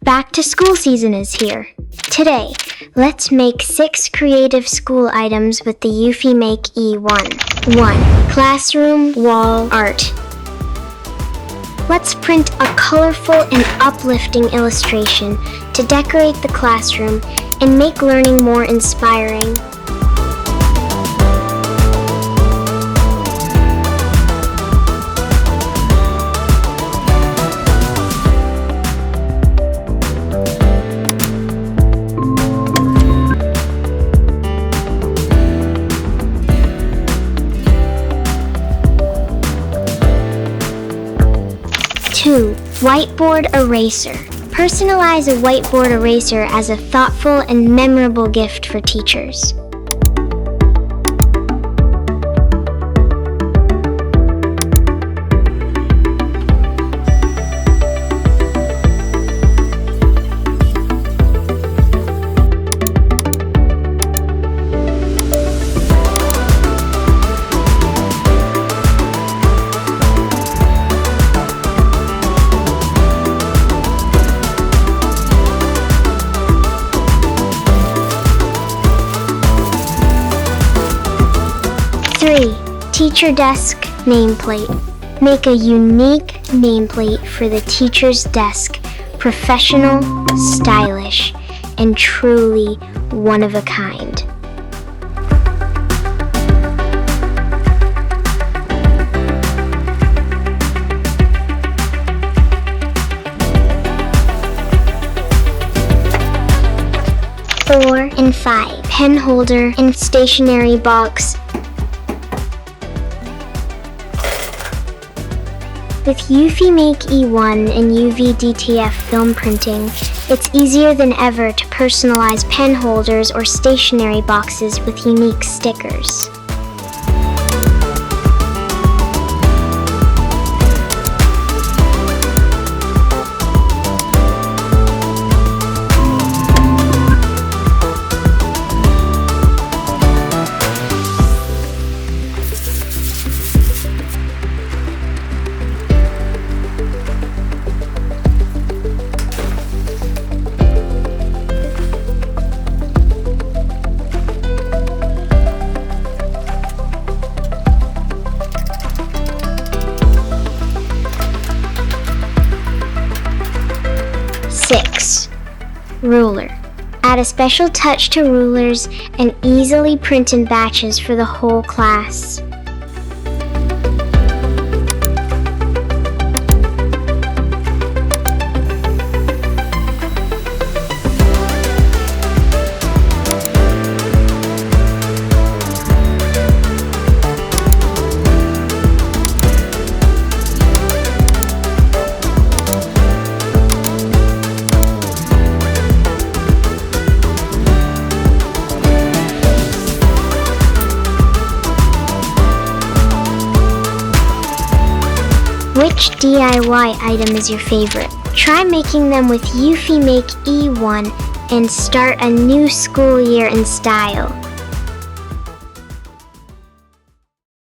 Back to school season is here. Today, let's make 6 creative school items with the eufyMake E1. 1. Classroom wall art. Let's print a colorful and uplifting illustration to decorate the classroom and make learning more inspiring. 2. Whiteboard Eraser. Personalize a whiteboard eraser as a thoughtful and memorable gift for teachers. 3. Teacher Desk Nameplate. Make a unique nameplate for the teacher's desk, professional, stylish, and truly one of a kind. 4 and 5. Pen Holder and Stationery Box. With eufyMake E1 and UV DTF film printing, it's easier than ever to personalize pen holders or stationery boxes with unique stickers. Ruler. Add a special touch to rulers and easily print in batches for the whole class. Which DIY item is your favorite? Try making them with eufyMake E1 and start a new school year in style.